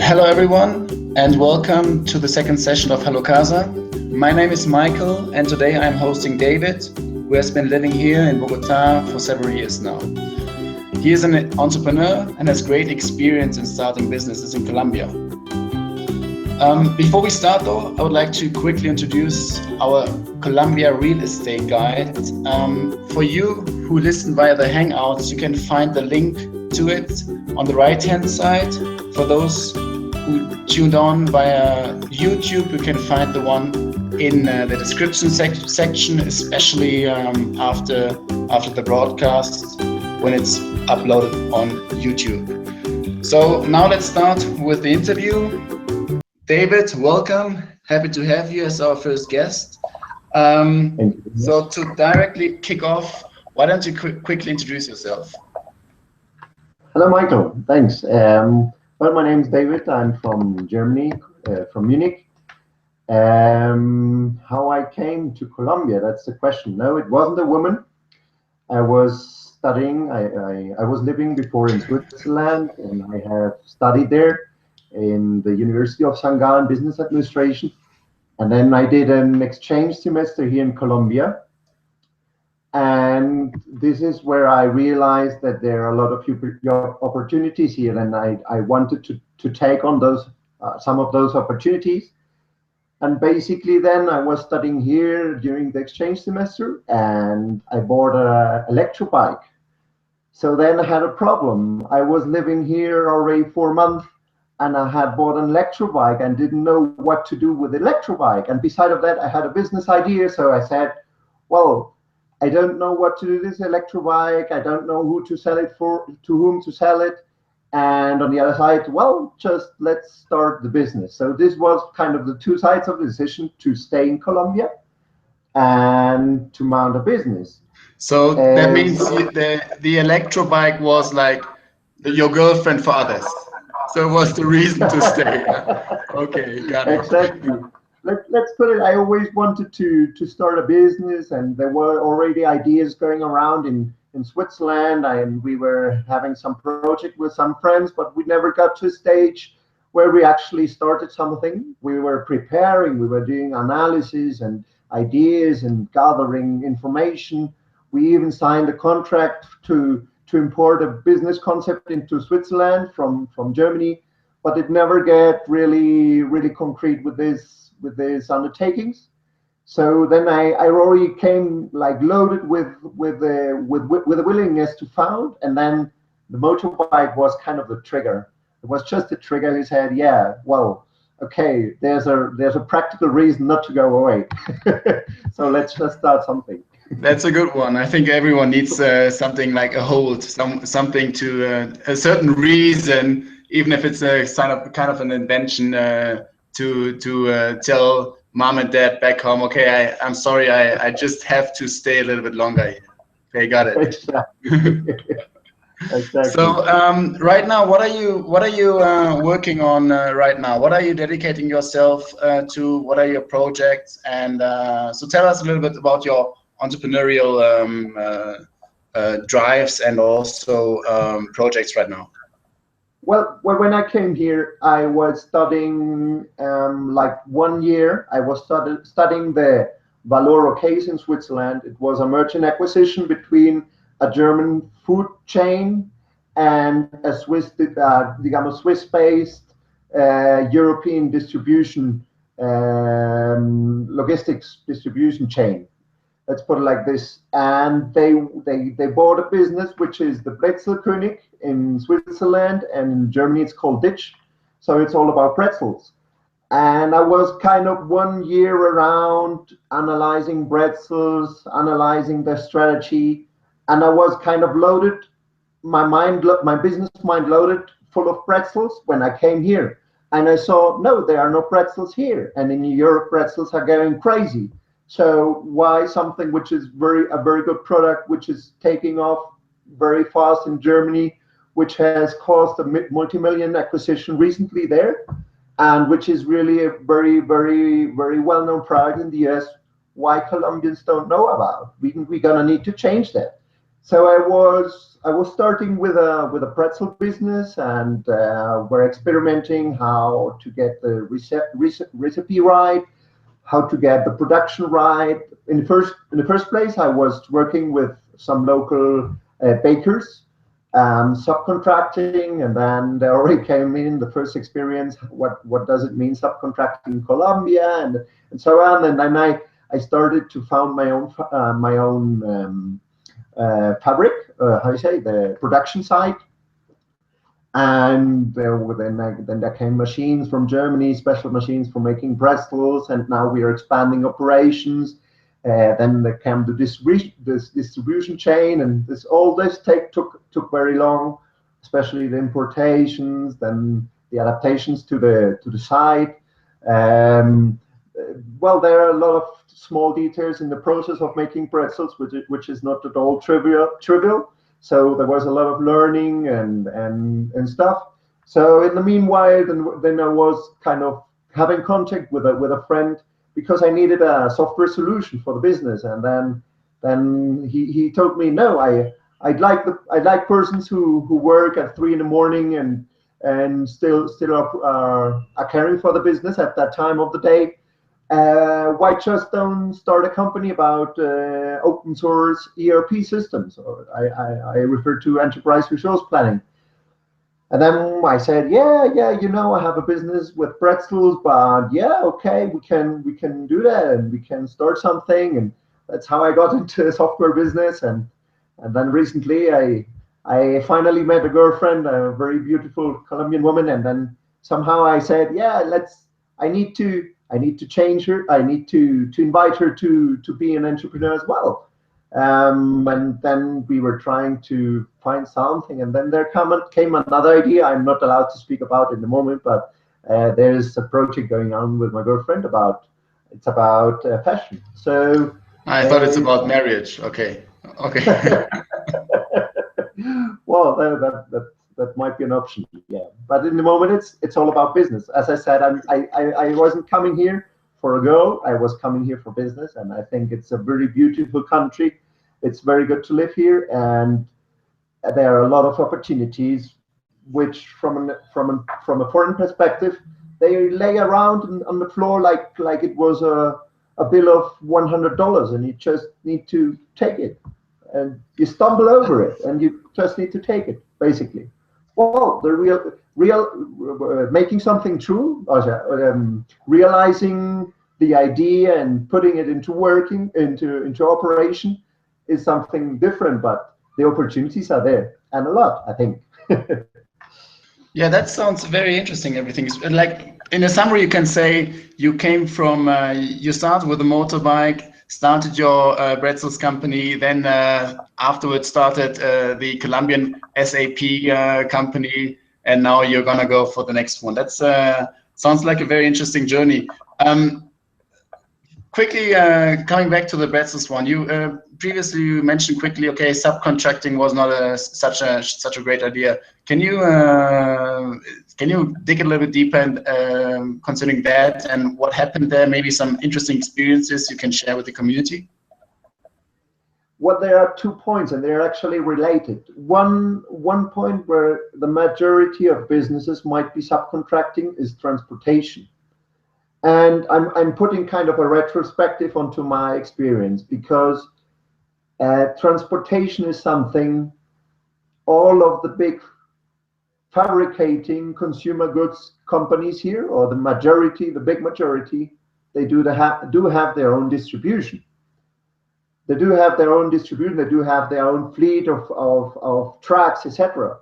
Hello everyone and welcome to the second session of HalloCasa. My name is Michael and today I'm hosting David, who has been living here in Bogotá for several years now. He is an entrepreneur and has great experience in starting businesses in Colombia. Before we start though, I would like to quickly introduce our Colombia real estate guide. For you who listen via the Hangouts, you can find the link to it on the right-hand side. For those who tuned on via YouTube, you can find the one in the description section, especially after the broadcast when it's uploaded on YouTube. So now let's start with the interview. David, welcome. Happy to have you as our first guest. So to directly kick off, why don't you quickly introduce yourself? Hello, Michael. Thanks. Well, my name is David. I'm from Germany, from Munich. How I came to Colombia, that's the question. No, it wasn't a woman. I was studying. I was living before in Switzerland, and I have studied there in the University of St. Gallen Business Administration. And then I did an exchange semester here in Colombia. And this is where I realized that there are a lot of opportunities here, and I wanted to take on those some of those opportunities. And basically then I was studying here during the exchange semester, and I bought an electro bike. So then I had a problem. I was living here already 4 months, and I had bought an electro bike and didn't know what to do with the electro bike. And beside of that, I had a business idea. So I said, well, I don't know what to do with this electro bike. I don't know who to sell it for, to whom to sell it. And on the other side, well, just let's start the business. So this was kind of the two sides of the decision: to stay in Colombia and to mount a business. So that means the electro bike was like your girlfriend for others. So it was the reason to stay. Okay, got it. Exactly. Let's put it, I always wanted to start a business, and there were already ideas going around in Switzerland, and we were having some project with some friends, but we never got to a stage where we actually started something. We were preparing, we were doing analysis and ideas and gathering information. We even signed a contract to import a business concept into Switzerland from Germany, but it never get really concrete with these undertakings. So then I already came like loaded with the willingness to found, and then the motorbike was kind of the trigger. It was just a trigger. He said, yeah, well, okay, there's a practical reason not to go away. So let's just start something. That's a good one. I think everyone needs something like a hold, something to a certain reason, even if it's a kind of an invention to tell mom and dad back home, okay, I'm sorry, I just have to stay a little bit longer here. Okay, got it. Exactly. Exactly. So right now, what are you working on right now? What are you dedicating yourself to? What are your projects? And so tell us a little bit about your entrepreneurial drives and also projects right now. Well, when I came here, I was studying like 1 year. I was studying the Valoro case in Switzerland. It was a merchant acquisition between a German food chain and a Swiss-based European distribution, logistics distribution chain. Let's put it like this. And they bought a business which is the Bretzel in Switzerland, and in Germany it's called Ditch. So it's all about pretzels. And I was kind of 1 year around analyzing Bretzels, analyzing their strategy, and I was kind of loaded, my business mind loaded full of pretzels when I came here. And I saw, no, there are no pretzels here. And in Europe, pretzels are going crazy. So why something which is a very good product, which is taking off very fast in Germany, which has caused a multi-million acquisition recently there, and which is really a very well-known product in the US, why Colombians don't know about? We're gonna need to change that. So I was starting with a pretzel business, and we're experimenting how to get the recipe right, how to get the production right. In the first place, I was working with some local bakers, subcontracting, and then there already came in the first experience. What does it mean subcontracting in Colombia, and so on. And then I started to found my own fabric, how you say, the production site. And then there came machines from Germany, special machines for making pretzels, and now we are expanding operations. Then there came this distribution chain, and all this took very long, especially the importations, then the adaptations to the site. Um, well, there are a lot of small details in the process of making pretzels, which is not at all trivial. So there was a lot of learning and stuff. So in the meanwhile, then I was kind of having contact with a friend because I needed a software solution for the business. And then he told me, no, I'd like persons who work at 3 in the morning and still are caring for the business at that time of the day. Why just don't start a company about open source ERP systems? Or I refer to enterprise resource planning. And then I said, yeah, I have a business with pretzels, but yeah, okay, we can do that, and we can start something. And that's how I got into the software business. And then recently I finally met a girlfriend, a very beautiful Colombian woman. And then somehow I said, yeah, I need to change her. I need to invite her to be an entrepreneur as well. And then we were trying to find something, and then there came another idea. I'm not allowed to speak about in the moment, but there's a project going on with my girlfriend about fashion. So I thought it's about marriage. Okay. Okay. well, that might be an option, yeah. But in the moment, it's all about business. As I said, I wasn't coming here for a girl. I was coming here for business, and I think it's a very beautiful country. It's very good to live here, and there are a lot of opportunities, which from a foreign perspective, they lay around on the floor like it was a bill of $100, and you just need to take it, and you stumble over it, and you just need to take it, basically. Well, the real making something true, or realizing the idea and putting it into operation is something different, but the opportunities are there, and a lot, I think. Yeah, that sounds very interesting. Everything is like, in a summary, you can say you came from, you started with a motorbike, started your Bretzels company, then afterwards started the Colombian SAP company, and now you're gonna go for the next one. That's sounds like a very interesting journey. Quickly coming back to the Bretzels one, you previously you mentioned quickly, okay, subcontracting was not such a great idea. Can you dig a little bit deeper concerning that and what happened there? Maybe some interesting experiences you can share with the community. Well, there are 2 points, and they're actually related. One point where the majority of businesses might be subcontracting is transportation. And I'm putting kind of a retrospective onto my experience, because transportation is something all of the big fabricating consumer goods companies here, or the big majority, they do have their own distribution. They do have their own distribution. They do have their own fleet of trucks, etc.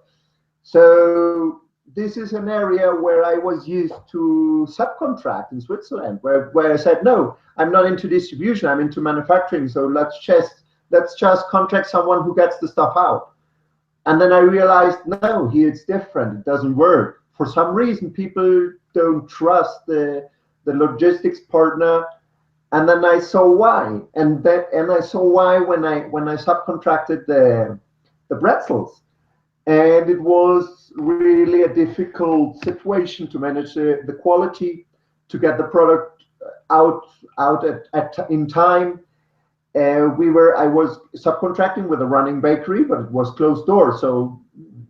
So this is an area where I was used to subcontract in Switzerland, where I said, no, I'm not into distribution, I'm into manufacturing. So let's just contract someone who gets the stuff out. And then I realized, no, here it's different. It doesn't work. For some reason, people don't trust the logistics partner. And then I saw why. And I saw why when I subcontracted the Bretzels. And it was really a difficult situation to manage the quality, to get the product out in time. I was subcontracting with a running bakery, but it was closed door. So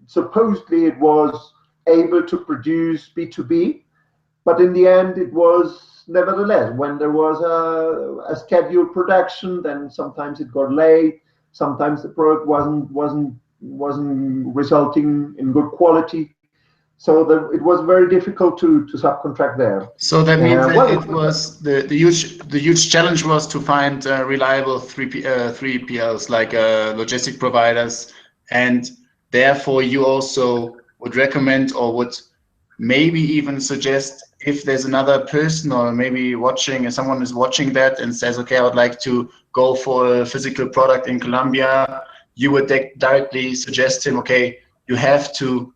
supposedly it was able to produce B2B, but in the end it was nevertheless, when there was a scheduled production, then sometimes it got late, sometimes the product wasn't resulting in good quality. So it was very difficult to subcontract there. So that means that Well, it was the huge challenge was to find reliable 3PLs like logistic providers, and therefore you also would recommend or would maybe even suggest, if there's another person or maybe watching, someone is watching that and says, okay, I would like to go for a physical product in Colombia, you would directly suggest him, okay, you have to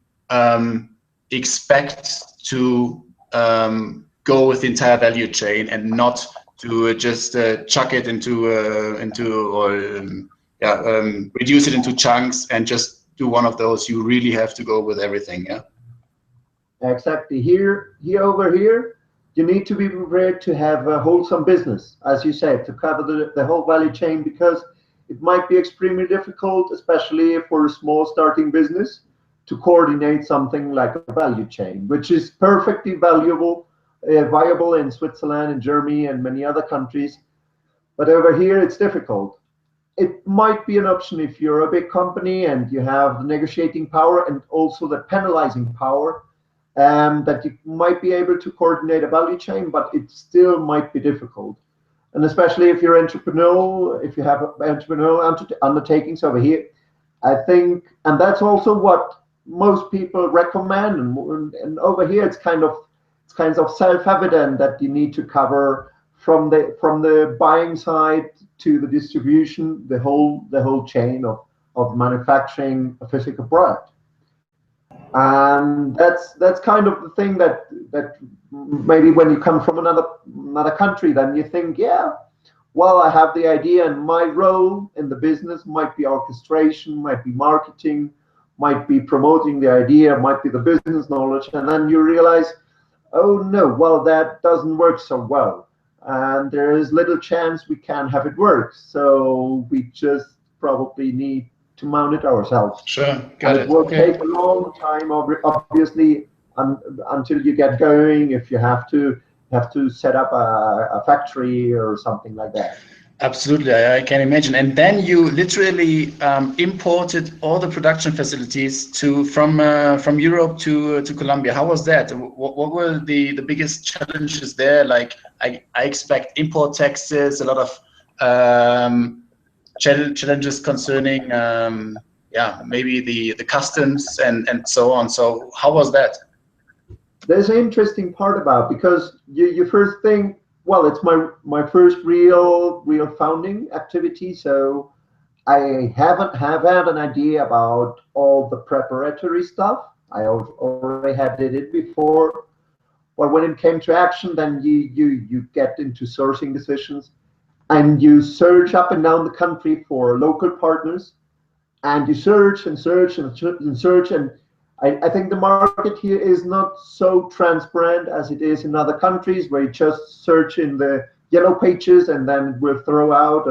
expect to go with the entire value chain and not to just chuck it into or reduce it into chunks and just do one of those. You really have to go with everything. Yeah. exactly. Over here, you need to be prepared to have a wholesome business, as you said, to cover the whole value chain, because it might be extremely difficult, especially for a small starting business, to coordinate something like a value chain, which is perfectly viable in Switzerland and Germany and many other countries. But over here, it's difficult. It might be an option if you're a big company and you have the negotiating power and also the penalizing power, that you might be able to coordinate a value chain, but it still might be difficult. And especially if you're entrepreneurial, if you have entrepreneurial undertakings over here, I think, and that's also what most people recommend. And over here, it's kind of self-evident that you need to cover from the buying side to the distribution, the whole chain of manufacturing a physical product. And that's kind of the thing that maybe when you come from another country, then you think, yeah, well, I have the idea, and my role in the business might be orchestration, might be marketing, might be promoting the idea, might be the business knowledge, and then you realize, oh no, well, that doesn't work so well, and there is little chance we can have it work. So we just probably need to mount it ourselves. Sure, got And it it. will Okay. take a long time, obviously, until you get going. If you have to set up a factory or something like that. Absolutely, I can imagine. And then you literally imported all the production facilities from Europe to Colombia. How was that? What were the biggest challenges there? Like I expect import taxes, a lot of challenges concerning maybe the customs and so on. So how was that? There's an interesting part about, because you first think, well, it's my first real founding activity, so I haven't have had an idea about all the preparatory stuff. I already had did it before, but when it came to action, then you get into sourcing decisions, and you search up and down the country for local partners, and you search and search and search, and I think the market here is not so transparent as it is in other countries, where you just search in the yellow pages and then it will throw out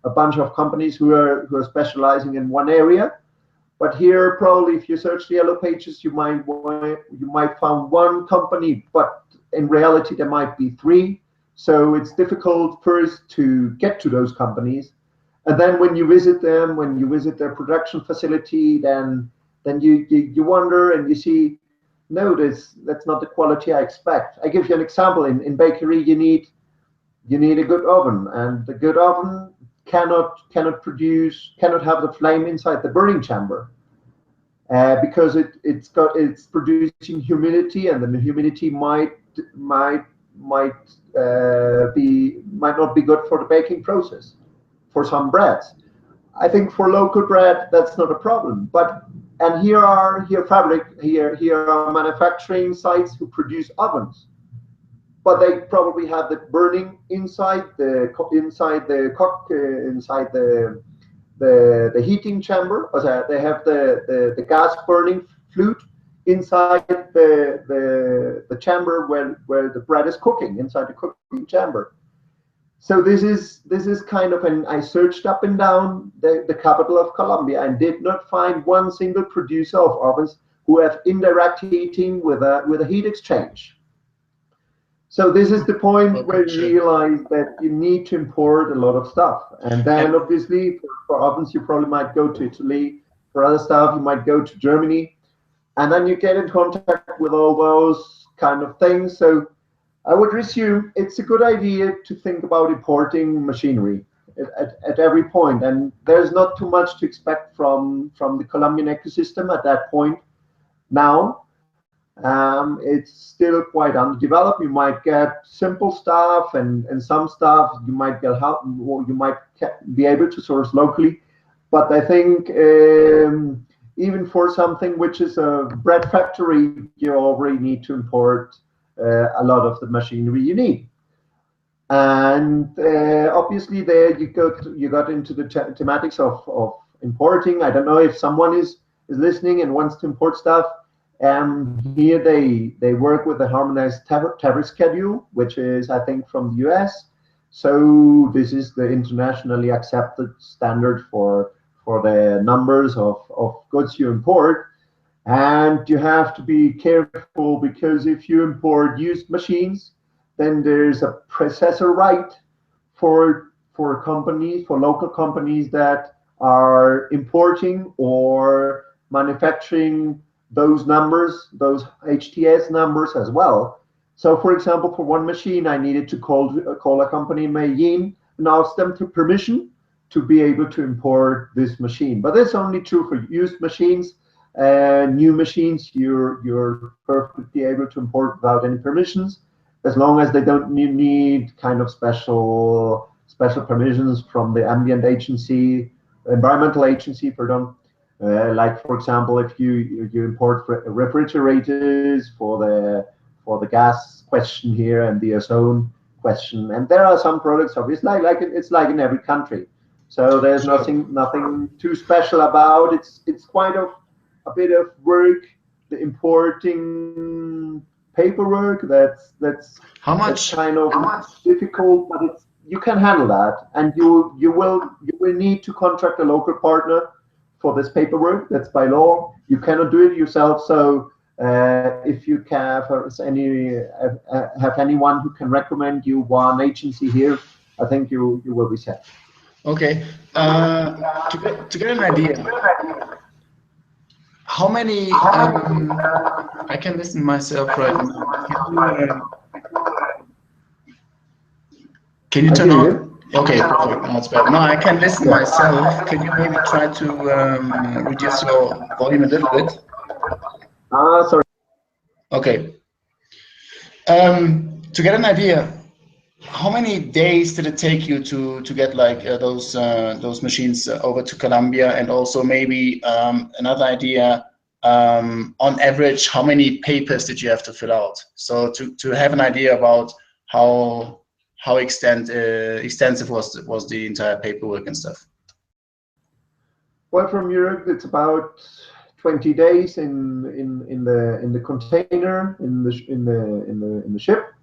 a bunch of companies who are specializing in one area. But here, probably, if you search the yellow pages, you might find one company, but in reality there might be three. So it's difficult first to get to those companies, and then when you visit them, when you visit their production facility, then you wonder and you see, no, that's not the quality I expect. I give you an example. In bakery, you need a good oven, and the good oven cannot have the flame inside the burning chamber, because it's producing humidity, and the humidity might not be good for the baking process for some breads. I think for local bread that's not a problem. And here are manufacturing sites who produce ovens, but they probably have the burning inside the heating chamber. They have the gas burning flute inside the chamber where the bread is cooking, inside the cooking chamber. So this is kind of an, I searched up and down the capital of Colombia and did not find one single producer of ovens who have indirect heating with a heat exchange. So this is the point where you realize that you need to import a lot of stuff. And then obviously for ovens, you probably might go to Italy. For other stuff, you might go to Germany. And then you get in contact with all those kind of things. So I would assume it's a good idea to think about importing machinery at every point. And there's not too much to expect from the Colombian ecosystem at that point now. It's still quite underdeveloped. You might get simple stuff and some stuff you might get help, or you might be able to source locally. But I think even for something which is a bread factory, you already need to import a lot of the machinery you need. And obviously there you got into the thematics of importing. I don't know if someone is listening and wants to import stuff. Here they work with the harmonized tariff schedule, which is, I think, from the US. So this is the internationally accepted standard for the numbers of goods you import. And you have to be careful, because if you import used machines, then there's a processor right for companies, for local companies that are importing or manufacturing those numbers, those HTS numbers as well. So for example, for one machine, I needed to call a company in Medellin and ask them for permission to be able to import this machine. But that's only true for used machines. New machines, you're perfectly able to import without any permissions, as long as they don't need kind of special permissions from the environmental agency, pardon. Like for example, if you import refrigerators for the gas question here and the ozone question, and there are some products obviously it's like in every country. So there's nothing too special about it. It's quite a bit of work, the importing paperwork. That's kind of difficult, but you can handle that, and you will need to contract a local partner for this paperwork. That's by law. You cannot do it yourself. So if you have anyone who can recommend you one agency here, I think you will be set. Okay. To get an idea, how many? I can listen myself right now. Can you turn on? Okay, perfect. No, it's better. No, I can listen myself. Can you maybe try to reduce your volume a little bit? Sorry. Okay. To get an idea, how many days did it take you to get like those machines over to Colombia? And also maybe another idea, on average, how many papers did you have to fill out? So to have an idea about how extensive was the entire paperwork and stuff. Well, from Europe, it's about 20 days in the container in the ship,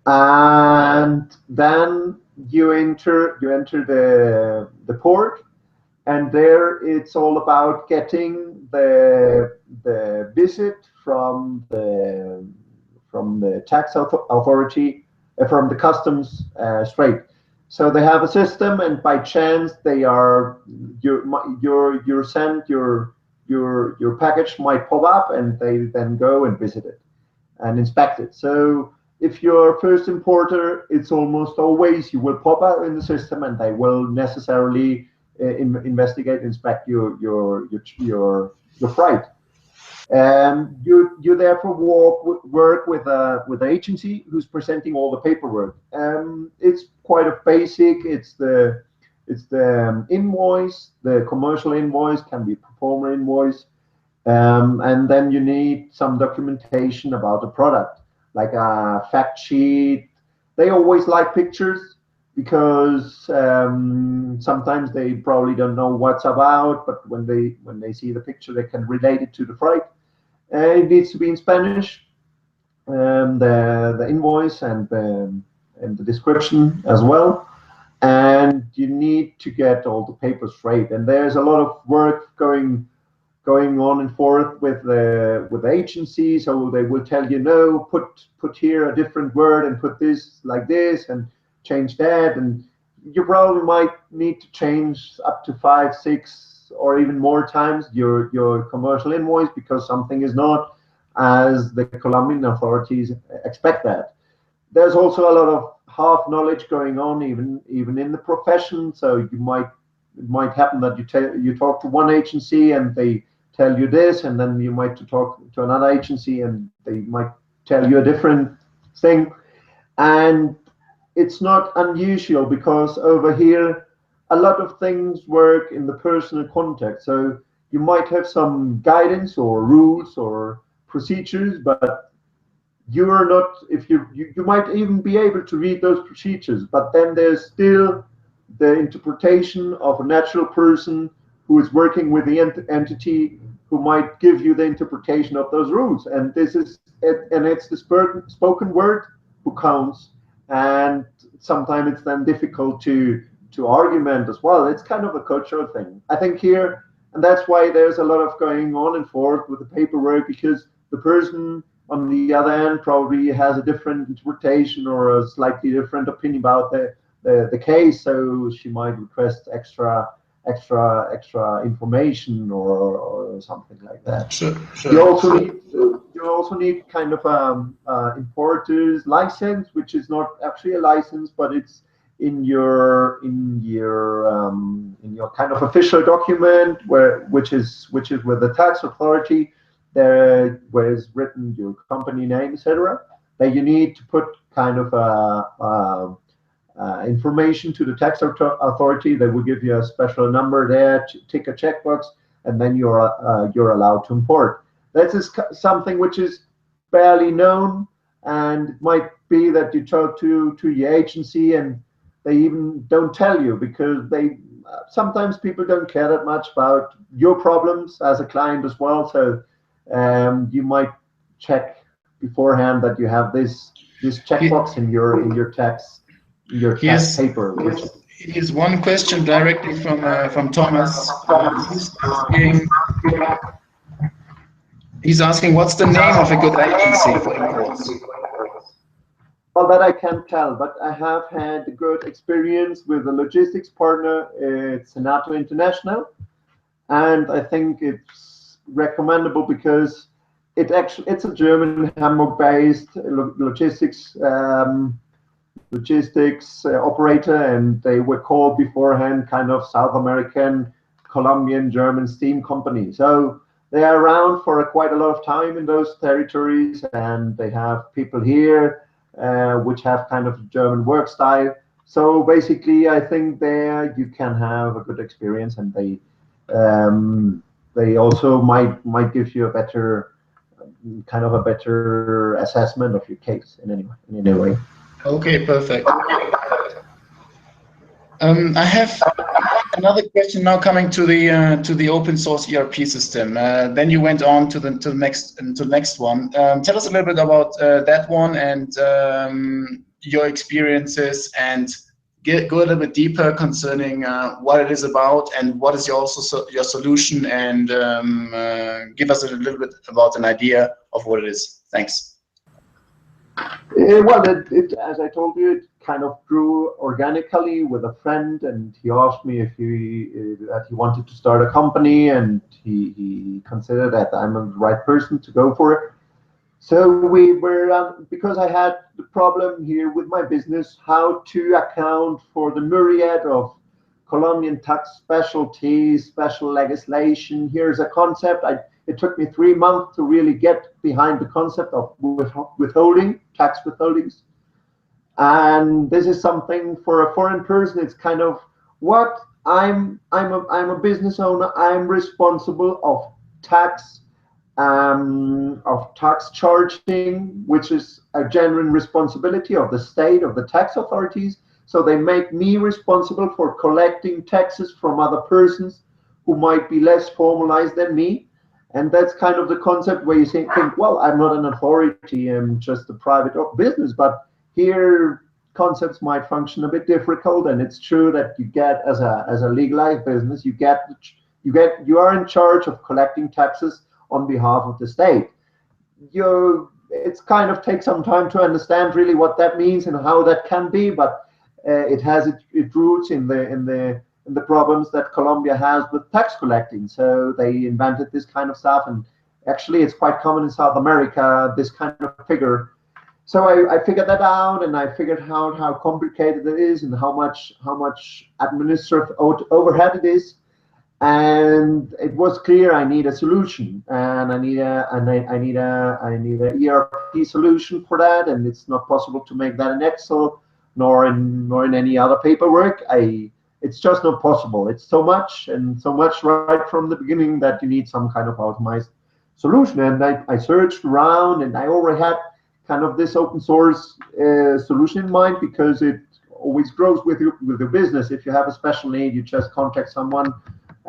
and then you enter the port, and there it's all about getting the visit from the tax authority, from the customs straight. So they have a system, and by chance your package might pop up, and they then go and visit it and inspect it. So if you're first importer, it's almost always you will pop out in the system, and they will necessarily inspect your freight. You therefore work with an agency who's presenting all the paperwork. It's quite a basic. It's the invoice, the commercial invoice, can be performer invoice, and then you need some documentation about the product, like a fact sheet. They always like pictures, because sometimes they probably don't know what's about, but when they see the picture, they can relate it to the freight. It needs to be in Spanish, the invoice and the description as well. And you need to get all the papers straight. And there's a lot of work going on and forth with the agency. So they will tell you, no, put here a different word and put this like this and change that. And you probably might need to change up to 5, 6, or even more times your commercial invoice because something is not as the Colombian authorities expect that. There's also a lot of half knowledge going on even in the profession. So it might happen that you talk to one agency and they tell you this, and then you might talk to another agency and they might tell you a different thing. And it's not unusual because over here a lot of things work in the personal context. So you might have some guidance or rules or procedures, but you are not, if you might even be able to read those procedures, but then there's still the interpretation of a natural person who is working with the entity who might give you the interpretation of those rules. And this is it, and it's the spoken word who counts. And sometimes it's then difficult to argument as well. It's kind of a cultural thing, I think, here. And that's why there's a lot of going on and forth with the paperwork, because the person on the other end probably has a different interpretation or a slightly different opinion about the case. So she might request extra information or something like that. Sure. You also need kind of importer's license, which is not actually a license, but it's in your kind of official document which is with the tax authority, there where is written your company name, etc. That you need to put kind of information to the tax authority. They will give you a special number there to tick a checkbox, and then you're allowed to import. That is something which is barely known, and it might be that you talk to your agency and they even don't tell you, because they sometimes people don't care that much about your problems as a client as well. So you might check beforehand that you have this checkbox in your tax paper. Here's one question directly from Thomas. He's asking what's the name of a good agency for imports? Well, that I can't tell, but I have had a good experience with a logistics partner. It's Senato International, and I think it's recommendable because it's a German Hamburg-based logistics operator, and they were called beforehand kind of South American, Colombian, German steam company. So they are around for quite a lot of time in those territories, and they have people here which have kind of German work style. So basically, I think there you can have a good experience, and they also might give you a better assessment of your case in any way. Okay, perfect. I have another question now coming to the open source ERP system. Then you went on to the next one. Tell us a little bit about that one and your experiences, and go a little bit deeper concerning what it is about and what is your solution, and give us a little bit about an idea of what it is. Thanks. Well, as I told you, it kind of grew organically with a friend, and he asked me if he wanted to start a company, and he considered that I'm the right person to go for it. So we were, because I had the problem here with my business, how to account for the myriad of Colombian tax specialties, special legislation. Here's a concept. It took me 3 months to really get behind the concept of withholding, tax withholdings. And this is something for a foreign person. It's kind of what I'm a business owner. I'm responsible of tax charging, which is a genuine responsibility of the state, of the tax authorities. So they make me responsible for collecting taxes from other persons who might be less formalized than me. And that's kind of the concept where you think, well, I'm not an authority, I'm just a private business. But here, concepts might function a bit difficult, and it's true that you get as a legalized business, you are in charge of collecting taxes on behalf of the state. It's kind of takes some time to understand really what that means and how that can be, but it has its roots in the problems that Colombia has with tax collecting. So they invented this kind of stuff, and actually it's quite common in South America, this kind of figure. So I figured that out, and I figured out how complicated it is and how much administrative overhead it is. And it was clear I need a solution, and I need a ERP solution for that, and it's not possible to make that in Excel nor in any other paperwork. It's just not possible. It's so much right from the beginning that you need some kind of optimized solution. And I searched around, and I already had kind of this open source solution in mind, because it always grows with your business. If you have a special need, you just contact someone,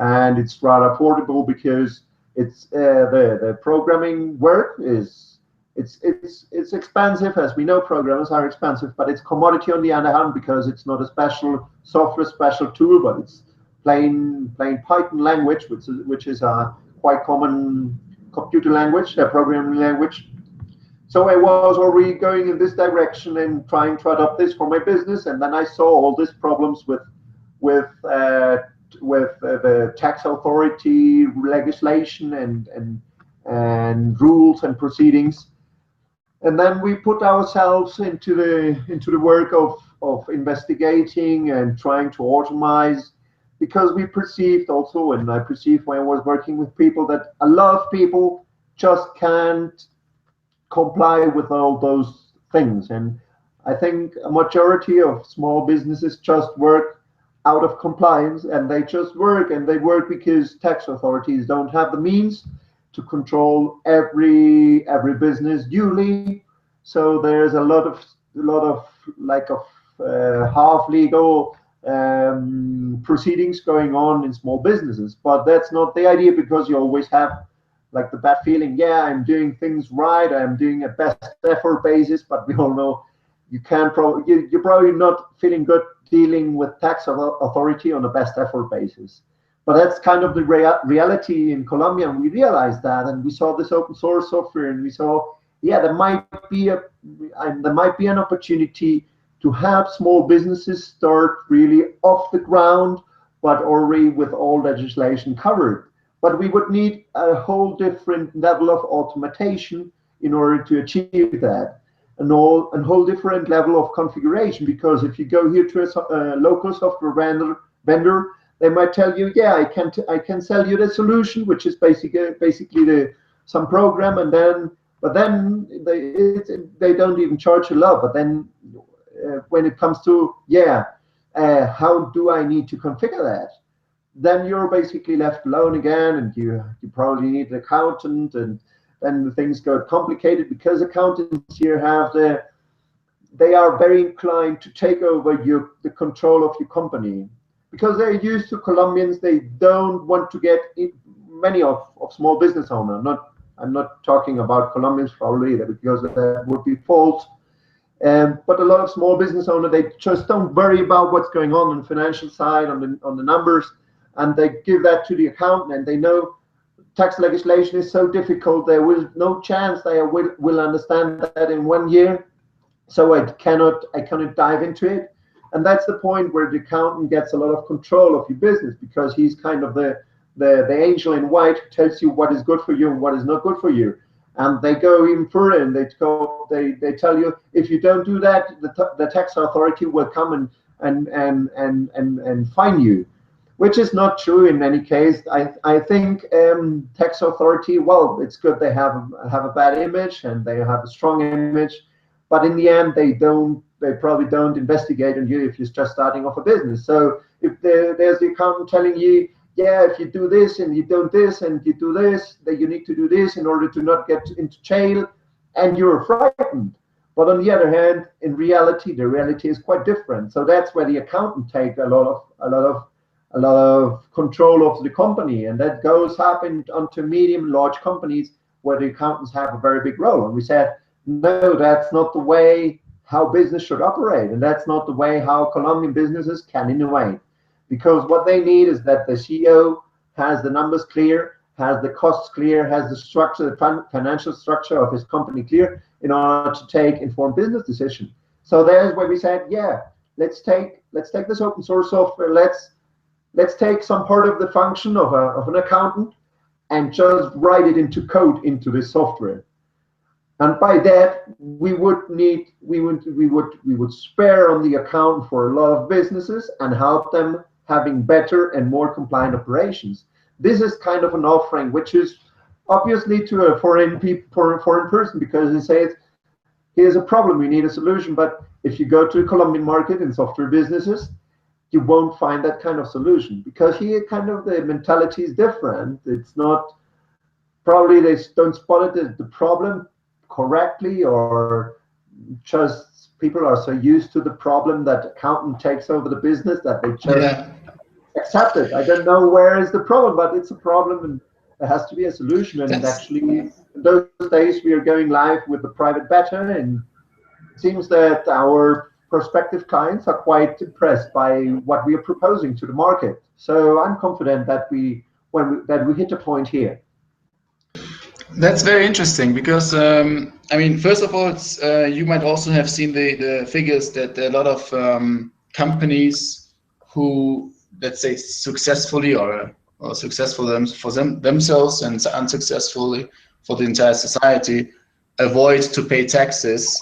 and it's rather affordable because it's the programming work is it's expensive. As we know, programmers are expensive, but it's commodity on the other hand, because it's not a special software, special tool, but it's plain Python language, which is a quite common computer language, a programming language. So I was already going in this direction and trying to adopt this for my business, and then I saw all these problems with the tax authority legislation and rules and proceedings. And then we put ourselves into the work of investigating and trying to automate, because we perceived also, and I perceived when I was working with people, that a lot of people just can't comply with all those things. And I think a majority of small businesses just work out of compliance, and they just work, and they work because tax authorities don't have the means to control every business duly. So there's a lot of half legal proceedings going on in small businesses. But that's not the idea, because you always have like the bad feeling, yeah, I'm doing things right, I'm doing a best effort basis, but we all know you're probably not feeling good dealing with tax authority on a best effort basis. But that's kind of the reality in Colombia, and we realized that, and we saw this open source software, and we saw, yeah, there might be an opportunity to have small businesses start really off the ground, but already with all legislation covered. But we would need a whole different level of automation in order to achieve that, and a whole different level of configuration. Because if you go here to a local software vendor, they might tell you, yeah, I can sell you the solution, which is basically some program, but then they don't even charge a lot. But then when it comes to, how do I need to configure that? Then you're basically left alone again, and you probably need an accountant, and then things get complicated, because accountants here they are very inclined to take over the control of your company, because they're used to Colombians. They don't want to get many of small business owners. I'm not talking about Colombians probably, because that would be false. But a lot of small business owners, they just don't worry about what's going on the financial side, on the numbers, and they give that to the accountant, and they know tax legislation is so difficult, there will no chance they will understand that in 1 year. So I cannot dive into it. And that's the point where the accountant gets a lot of control of your business, because he's kind of the angel in white who tells you what is good for you and what is not good for you. And they go even further, and they tell you, if you don't do that, the tax authority will come and fine you, which is not true in any case. I think tax authority, well, it's good they have a bad image and they have a strong image, but in the end they probably don't investigate on you if you're just starting off a business. So if there's the accountant telling you, yeah, if you do this and you don't this and you do this, that you need to do this in order to not get into jail, and you're frightened. But on the other hand, in reality, the reality is quite different. So that's where the accountant takes a lot of control of the company, and that goes up onto medium, large companies where the accountants have a very big role. And we said, no, that's not the way how business should operate. And that's not the way how Colombian businesses can innovate. Because what they need is that the CEO has the numbers clear, has the costs clear, has the structure, the financial structure of his company clear in order to take informed business decisions. So there's where we said, yeah, let's take this open source software, let's take some part of the function of an accountant and just write it into code into this software. And by that, we would spare on the account for a lot of businesses and help them having better and more compliant operations. This is kind of an offering, which is obviously to a foreign person, because he says, here's a problem, we need a solution. But if you go to the Colombian market in software businesses, you won't find that kind of solution, because here kind of the mentality is different. It's not, probably they don't spot it, the problem correctly, or just people are so used to the problem that accountant takes over the business that they just accept it. I don't know where is the problem, but it's a problem and there has to be a solution. And actually, in those days, we are going live with the private beta, and it seems that our prospective clients are quite impressed by what we are proposing to the market. So I'm confident that we hit a point here. That's very interesting, because I mean, first of all, it's, you might also have seen the figures that there are a lot of companies who, let's say, successfully or successful for themselves and unsuccessfully for the entire society, avoid to pay taxes.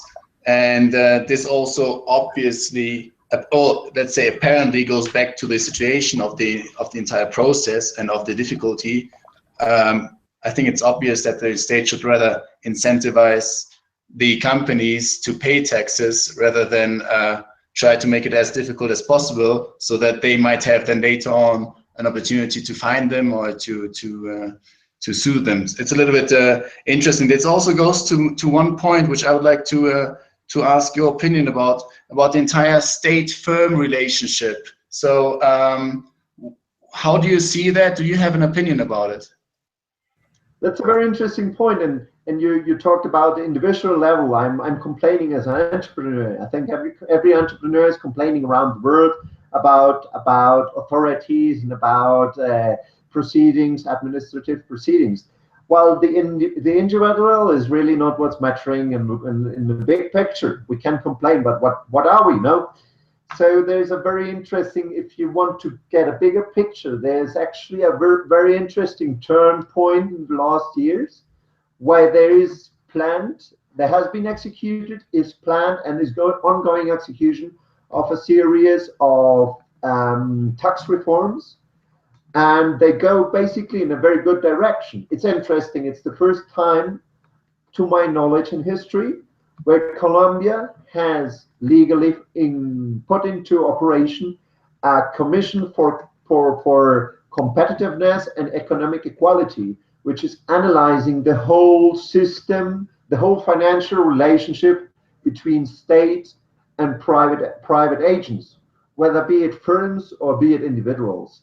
And this also obviously, or let's say apparently, goes back to the situation of the entire process and of the difficulty. I think it's obvious that the state should rather incentivize the companies to pay taxes rather than try to make it as difficult as possible, so that they might have then later on an opportunity to fine them or to sue them. It's a little bit interesting. This also goes to one point which I would like to ask your opinion about the entire state-firm relationship. So how do you see that? Do you have an opinion about it? That's a very interesting point, and you talked about the individual level. I'm complaining as an entrepreneur. I think every entrepreneur is complaining around the world about authorities and about proceedings, administrative proceedings. While the individual is really not what's mattering in the big picture. We can complain, but what are we? No. So there's a very interesting, if you want to get a bigger picture, there's actually a very interesting turn point in the last years, where there has been executed, is planned, and is ongoing execution of a series of tax reforms, and they go basically in a very good direction. It's interesting. It's the first time, to my knowledge in history, where Colombia has legally put into operation a commission for competitiveness and economic equality, which is analyzing the whole system, the whole financial relationship between state and private agents, whether be it firms or be it individuals.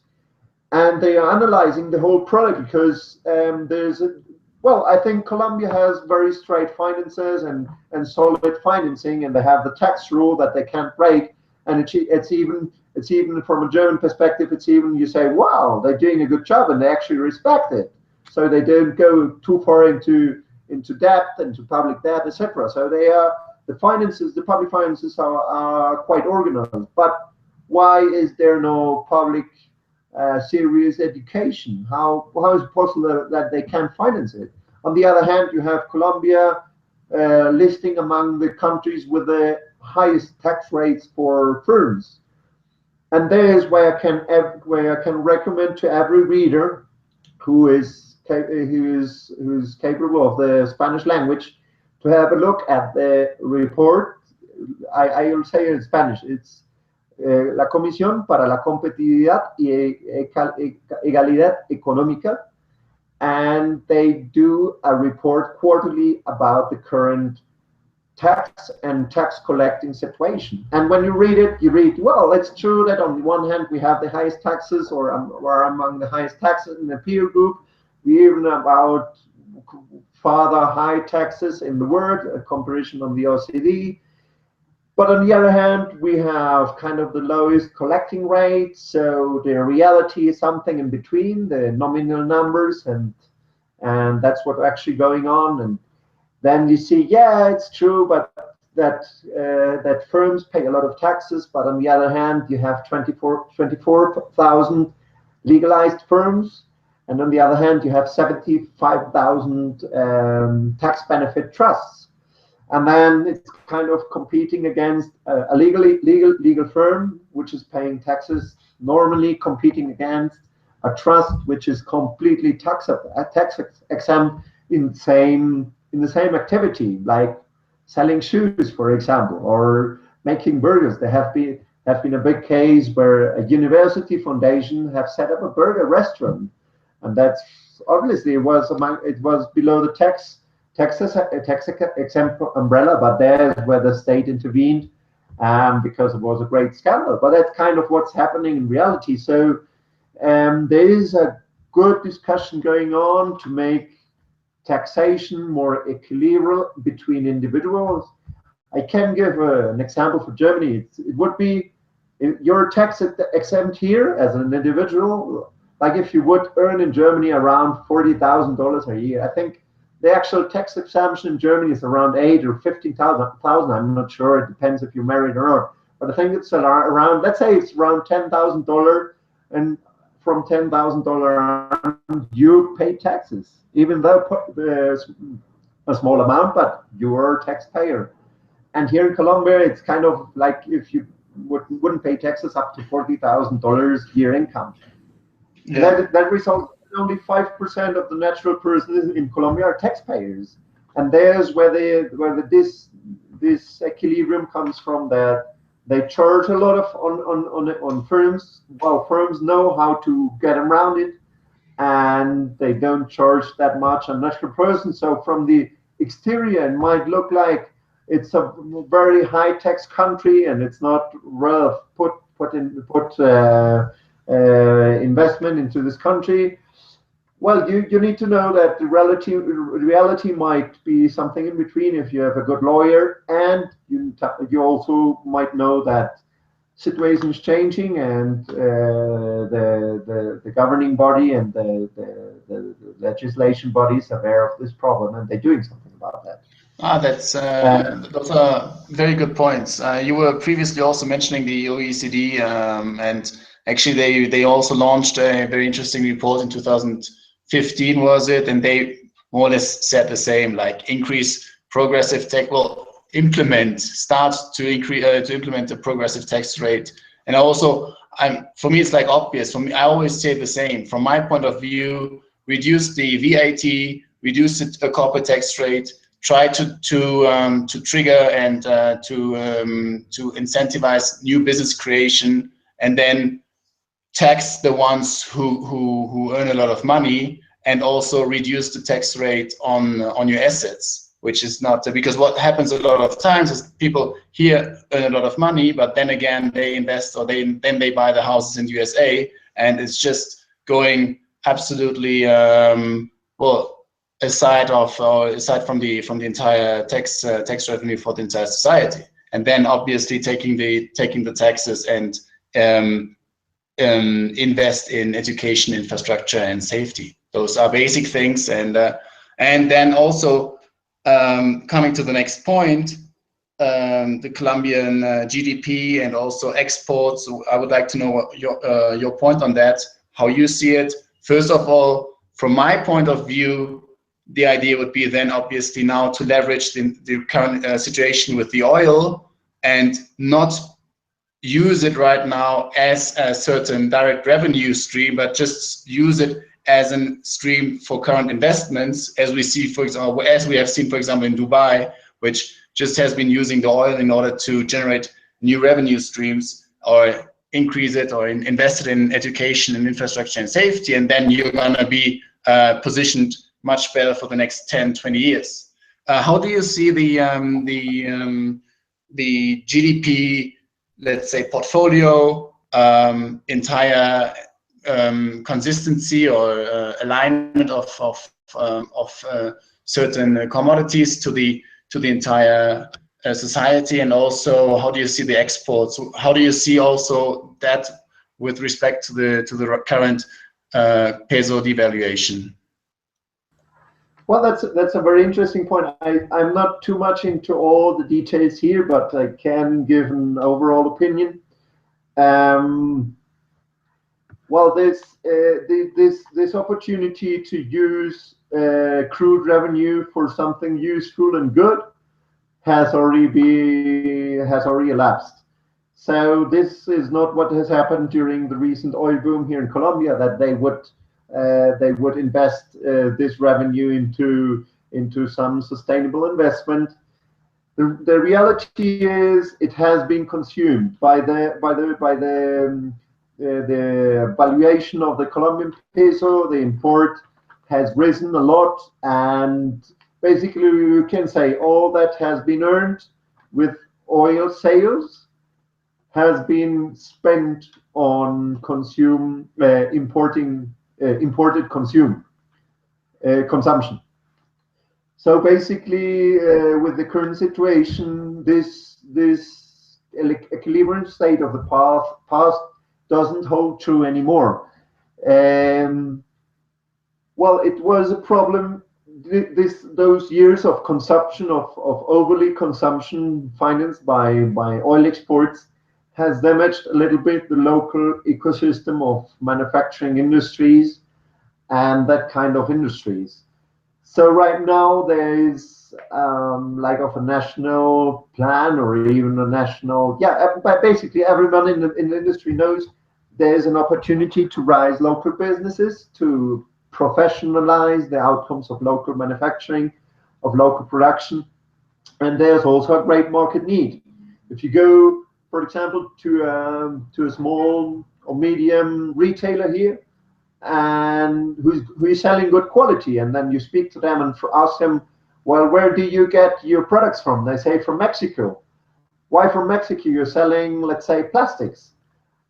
And they are analyzing the whole product, because I think Colombia has very straight finances and solid financing, and they have the tax rule that they can't break. And it's even from a German perspective, it's even, you say, wow, they're doing a good job, and they actually respect it. So they don't go too far into debt, into public debt, etc. So the public finances are quite organized. But why is there no public serious education? How is it possible that they can finance it? On the other hand, you have Colombia listing among the countries with the highest tax rates for firms, and there is where I can recommend to every reader who is capable of the Spanish language to have a look at the report. I will say it in Spanish. It's La Comisión para la Competitividad y Egalidad Económica, and they do a report quarterly about the current tax and tax collecting situation. And when you read, well, it's true that on the one hand we have the highest taxes, or among the highest taxes in the peer group. We even about further high taxes in the world, a comparison on the OECD. But on the other hand, we have kind of the lowest collecting rate. So the reality is something in between the nominal numbers, and that's what's actually going on. And then you see, yeah, it's true, but that firms pay a lot of taxes. But on the other hand, you have 24,000 legalized firms, and on the other hand, you have 75,000 tax benefit trusts. And then it's kind of competing against a legal firm, which is paying taxes, normally competing against a trust, which is completely tax exempt in the same activity, like selling shoes, for example, or making burgers. There have been a big case where a university foundation have set up a burger restaurant, and that's obviously it was below the tax exempt umbrella, but there's where the state intervened because it was a great scandal. But that's kind of what's happening in reality. So there is a good discussion going on to make taxation more equilibrium between individuals. I can give an example for Germany. It would be if you're tax exempt here as an individual, like if you would earn in Germany around $40,000 a year. I think the actual tax exemption in Germany is around 8 or 15,000. I'm not sure. It depends if you're married or not. But I think it's around. Let's say it's around $10,000, and from $10,000 you pay taxes, even though there's a small amount, but you're a taxpayer. And here in Colombia, it's kind of like if you wouldn't pay taxes up to $40,000 year income. Yeah. That results in only 5% of the natural persons in Colombia are taxpayers. And there's where this equilibrium comes from, that they charge a lot on firms. Well, firms know how to get around it, and they don't charge that much on natural persons. So from the exterior, it might look like it's a very high tax country, and it's not rough put investment into this country. Well, you need to know that the reality might be something in between if you have a good lawyer, and you also might know that situation is changing, and the governing body and the legislation body is aware of this problem, and they're doing something about that. Those are very good points. You were previously also mentioning the OECD, and actually they also launched a very interesting report in 2015, was it? And they more or less said the same, like increase progressive tax. Well, start to implement a progressive tax rate. And also, for me, it's like obvious. For me, I always say the same. From my point of view, reduce the VAT, reduce the corporate tax rate, try to trigger and to incentivize new business creation, and then tax the ones who earn a lot of money, and also reduce the tax rate on your assets, which is not, because what happens a lot of times is people here earn a lot of money, but then again they invest, or then they buy the houses in the USA, and it's just going absolutely aside from the entire tax revenue for the entire society, and then obviously taking the taxes and invest in education, infrastructure, and safety. Those are basic things, and then also coming to the next point, the Colombian GDP and also exports. I would like to know what your point on that, how you see it. First of all, from my point of view, the idea would be then obviously now to leverage the current situation with the oil, and not use it right now as a certain direct revenue stream, but just use it as a stream for current investments, as we see, for example, as we have seen, for example, in Dubai, which just has been using the oil in order to generate new revenue streams, or increase it, or invest it in education and infrastructure and safety, and then you're going to be positioned much better for the next 10, 20 years. How do you see the GDP, let's say, portfolio, entire consistency or alignment of certain commodities to the entire society, and also how do you see the exports? How do you see also that with respect to the current peso devaluation? Well, that's a very interesting point. I'm not too much into all the details here, but I can give an overall opinion. Well, this opportunity to use crude revenue for something useful and good has already elapsed. So this is not what has happened during the recent oil boom here in Colombia, that they would invest this revenue into some sustainable investment. The reality is it has been consumed by the valuation of the Colombian peso. The import has risen a lot, and basically you can say all that has been earned with oil sales has been spent on imported consumption. So basically, with the current situation, this equilibrium state of the past doesn't hold true anymore. Well, it was a problem. Those years of consumption of overly consumption financed by oil exports has damaged a little bit the local ecosystem of manufacturing industries and that kind of industries. So right now there is like of a national plan or even a national, but basically everyone in the industry knows there is an opportunity to rise local businesses, to professionalize the outcomes of local manufacturing, of local production, and there's also a great market need. If you go, for example, to a small or medium retailer here, and who is selling good quality, and then you speak to them and ask them, well, where do you get your products from? They say from Mexico. Why from Mexico? You're selling, let's say, plastics.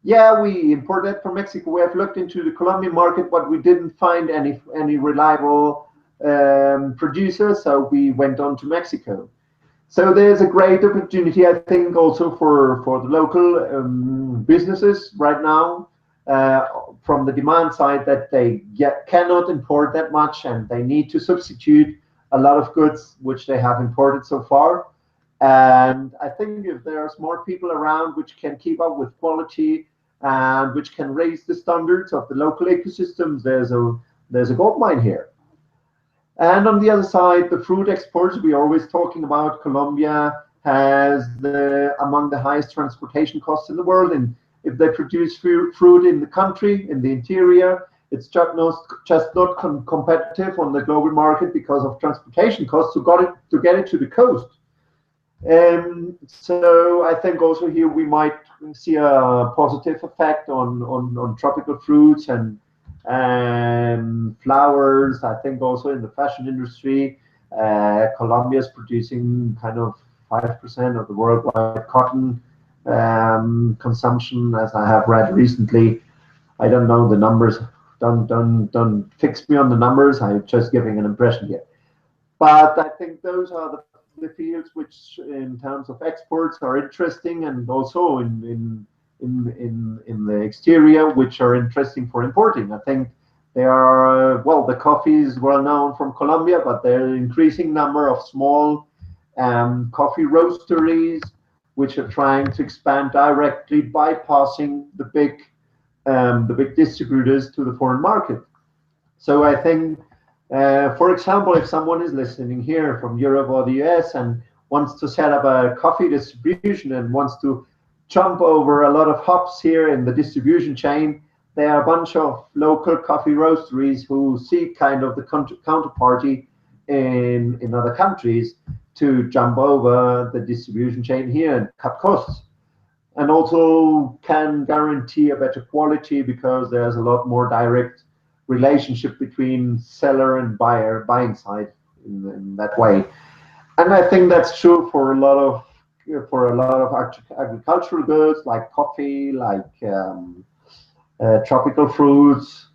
Yeah, we import that from Mexico. We have looked into the Colombian market, but we didn't find any reliable producer, so we went on to Mexico. So there's a great opportunity, I think, also for the local businesses right now, from the demand side, that they cannot import that much, and they need to substitute a lot of goods which they have imported so far. And I think if there are smart people around which can keep up with quality and which can raise the standards of the local ecosystems, there's a gold mine here. And on the other side, the fruit exports, we're always talking about. Colombia has among the highest transportation costs in the world, and if they produce fruit in the country, in the interior, it's just not competitive on the global market because of transportation costs to get it to the coast. So I think also here we might see a positive effect on tropical fruits and flowers. I think also in the fashion industry, Colombia is producing kind of 5% of the worldwide cotton consumption, as I have read recently. I don't know the numbers. Don't fix me on the numbers. I'm just giving an impression here. But I think those are the fields which, in terms of exports, are interesting, and also in the exterior, which are interesting for importing. I think they are, well, the coffee is well known from Colombia, but there are an increasing number of small coffee roasteries which are trying to expand directly, bypassing the big distributors to the foreign market. So I think, for example, if someone is listening here from Europe or the US and wants to set up a coffee distribution and wants to jump over a lot of hops here in the distribution chain, there are a bunch of local coffee roasteries who seek kind of the counterparty in other countries to jump over the distribution chain here and cut costs, and also can guarantee a better quality because there's a lot more direct relationship between seller and buying side in that way. And I think that's true for a lot of agricultural goods like coffee, like tropical fruits.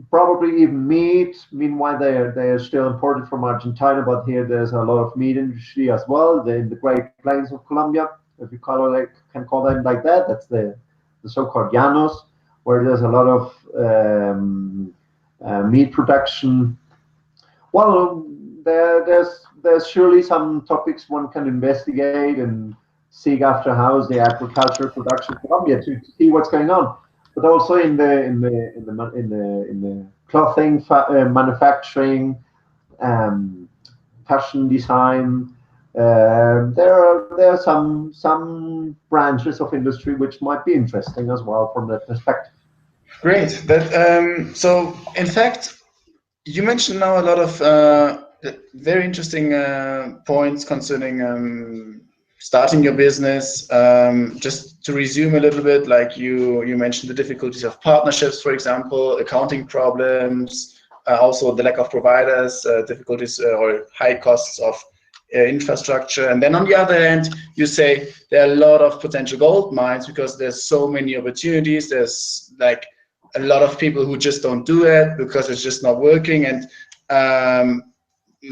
Probably even meat. Meanwhile, they're still imported from Argentina, but here there's a lot of meat industry as well. In the Great Plains of Colombia, if you can call them like that, that's the so-called llanos, where there's a lot of meat production. Well, there's surely some topics one can investigate and seek after how's the agricultural production in Colombia to see what's going on, but also in the clothing manufacturing, fashion design. There are some branches of industry which might be interesting as well from that perspective. Great. So in fact, you mentioned now a lot of very interesting points concerning starting your business. Just to resume a little bit, like you mentioned the difficulties of partnerships, for example, accounting problems, also the lack of providers, difficulties or high costs of infrastructure. And then on the other hand, you say there are a lot of potential gold mines because there's so many opportunities. There's like a lot of people who just don't do it because it's just not working, and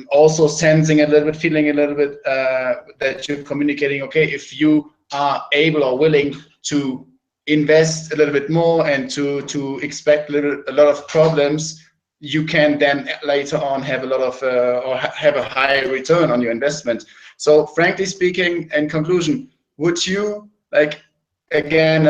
also sensing a little bit, feeling a little bit that you're communicating, okay, if you are able or willing to invest a little bit more and to expect a lot of problems, you can then later on have a lot of or have a higher return on your investment. So frankly speaking, in conclusion, would you, like, again,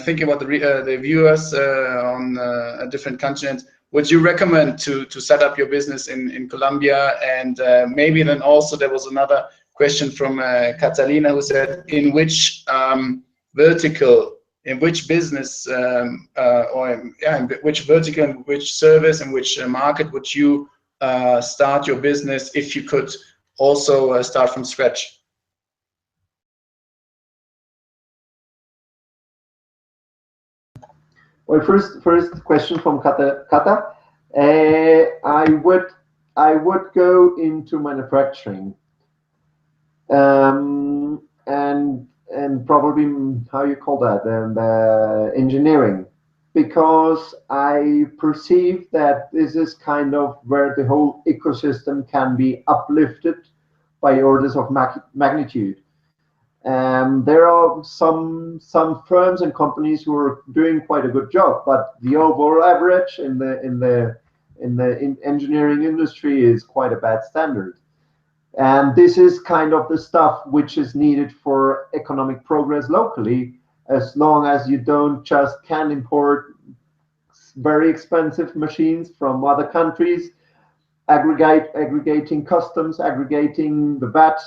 thinking about the viewers on a different continent, would you recommend to set up your business in Colombia? And maybe then also there was another question from Catalina, who said, in which vertical, in which business, in which vertical, in which service, in which market would you start your business if you could also start from scratch? Well, first question from Kata. I would go into manufacturing, and probably how you call that, and engineering, because I perceive that this is kind of where the whole ecosystem can be uplifted by orders of magnitude. There are some firms and companies who are doing quite a good job, but the overall average in the engineering industry is quite a bad standard. And this is kind of the stuff which is needed for economic progress locally, as long as you don't just can import very expensive machines from other countries, aggregating customs, aggregating the VAT,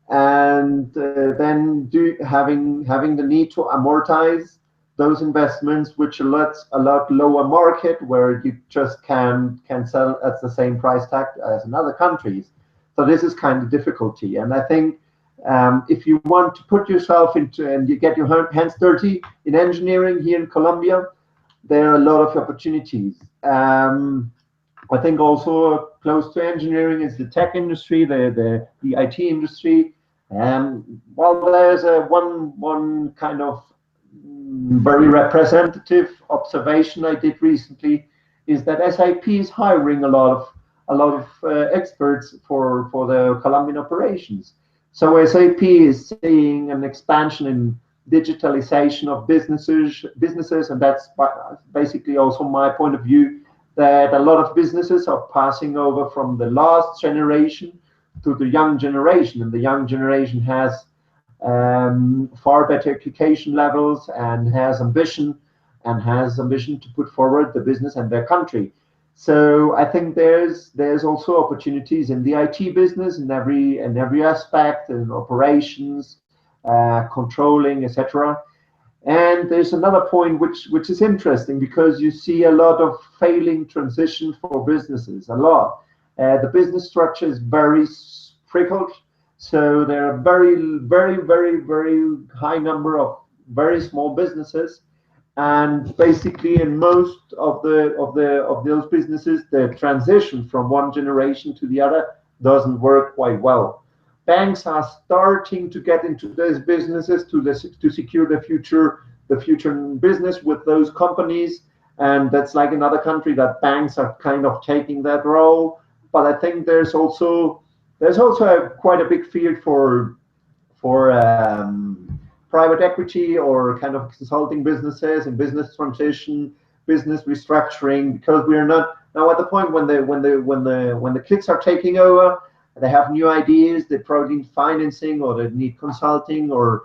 and then having the need to amortize those investments, which a lot lower market, where you just can sell at the same price tag as in other countries. So this is kind of difficulty, and I think if you want to put yourself into and you get your hands dirty in engineering here in Colombia, there are a lot of opportunities. I think also close to engineering is the tech industry, the IT industry. Well, there's one kind of very representative observation I did recently, is that SAP is hiring a lot of experts for the Colombian operations. So SAP is seeing an expansion in digitalization of businesses, and that's basically also my point of view, that a lot of businesses are passing over from the last generation to the young generation, and the young generation has far better education levels and has ambition to put forward the business and their country. So I think there's also opportunities in the IT business in every aspect, in operations, controlling, etc. And there's another point which is interesting, because you see a lot of failing transition for businesses, a lot. The business structure is very freckled, so there are very, very, very, very high number of very small businesses, and basically in most of those businesses, the transition from one generation to the other doesn't work quite well. Banks are starting to get into those businesses to secure the future business with those companies, and that's like another country that banks are kind of taking that role. But I think there's also quite a big field for private equity or kind of consulting businesses and business transition, business restructuring, because we're not now at the point when the kids are taking over, they have new ideas, they probably need financing or they need consulting, or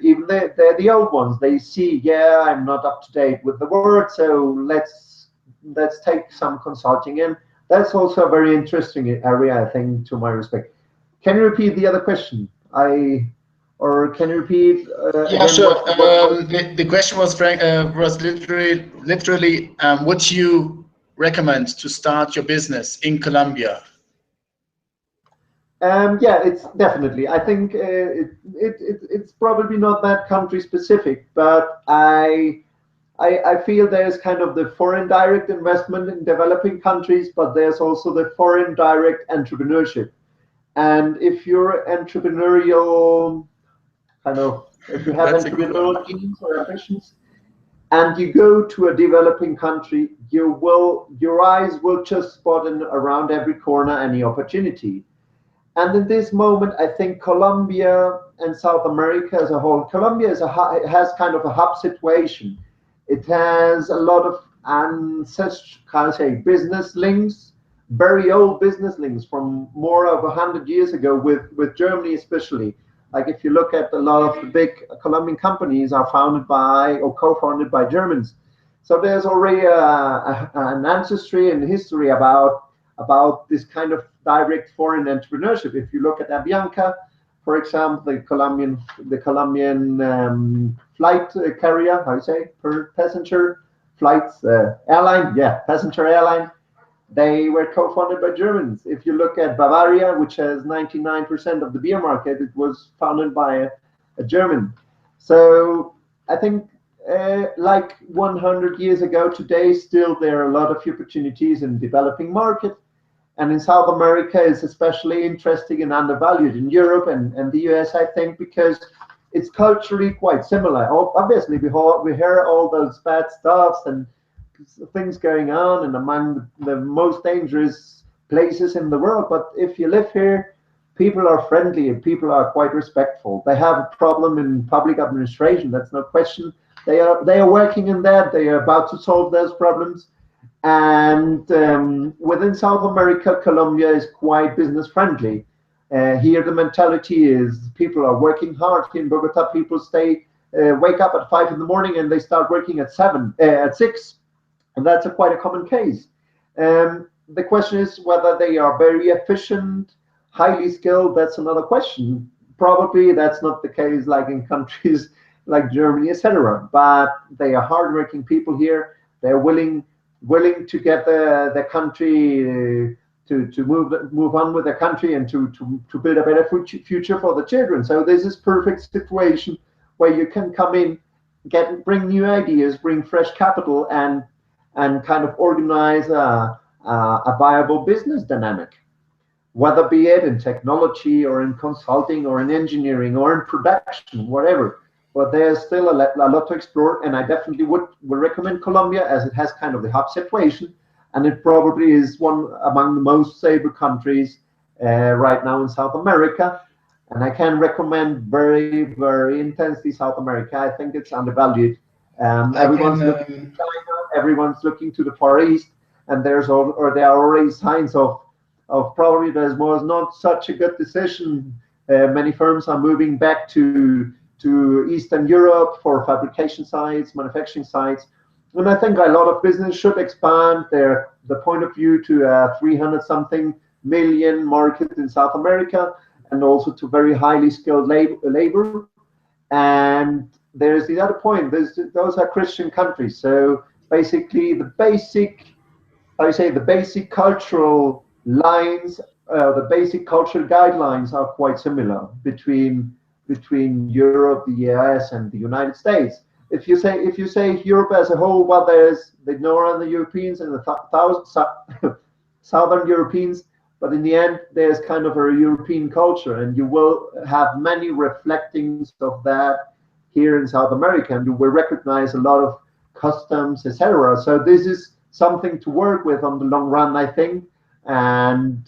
even they're the old ones. They see, yeah, I'm not up to date with the work, so let's take some consulting in. That's also a very interesting area, I think, to my respect. Can you repeat the other question? Or can you repeat Yeah, again sure. what The question was, Frank, was literally, would you recommend to start your business in Colombia? Yeah, it's definitely. I think it's probably not that country specific, but I feel there's kind of the foreign direct investment in developing countries, but there's also the foreign direct entrepreneurship. And if you're entrepreneurial, kind of, if you have That's a good one. entrepreneurial genes or ambitions, and you go to a developing country, your eyes will just spot in around every corner any opportunity. And in this moment, I think Colombia and South America as a whole, Colombia it has kind of a hub situation. It has a lot of ancestral, kind of say, business links, very old business links from more of 100 years ago with Germany especially. Like if you look at a lot of the big Colombian companies are founded by or co-founded by Germans. So there's already an ancestry and history about this kind of direct foreign entrepreneurship. If you look at Avianca, for example, the Colombian flight carrier, how you say, per passenger flights airline, yeah, passenger airline, they were co-founded by Germans. If you look at Bavaria, which has 99% of the beer market, it was founded by a German. So I think like 100 years ago, today still there are a lot of opportunities in developing market. And in South America is especially interesting and undervalued in Europe and the US, I think, because it's culturally quite similar. Obviously, we hear all those bad stuffs and things going on and among the most dangerous places in the world. But if you live here, people are friendly and people are quite respectful. They have a problem in public administration, that's no question. They are working in that. They are about to solve those problems. And within South America, Colombia is quite business friendly. Here, the mentality is people are working hard. Here in Bogotá, people wake up at 5 in the morning and they start working at 6, and that's quite a common case. The question is whether they are very efficient, highly skilled. That's another question. Probably that's not the case like in countries like Germany, etc. But they are hardworking people here. They're willing to get the country to move on with their country and to build a better future for the children. So this is perfect situation where you can come in, bring new ideas, bring fresh capital, and kind of organize a viable business dynamic, whether be it in technology or in consulting or in engineering or in production, whatever. But there's still a lot to explore, and I definitely would recommend Colombia as it has kind of the hub situation, and it probably is one among the most stable countries right now in South America. And I can recommend very, very intensely South America. I think it's undervalued. I Everyone's can. looking to China, everyone's looking to the Far East, and there are already signs of probably there was not such a good decision. Many firms are moving back to Eastern Europe for fabrication sites, manufacturing sites. And I think a lot of business should expand the point of view to a 300 something million market in South America, and also to very highly skilled labor. And there's the other point, those are Christian countries. So basically the basic cultural lines, the basic cultural guidelines are quite similar between Europe, the US, and the United States. If you say Europe as a whole, well, there's the Northern Europeans and the Southern Europeans, but in the end, there's kind of a European culture, and you will have many reflectings of that here in South America, and you will recognize a lot of customs, etc. So this is something to work with on the long run, I think, and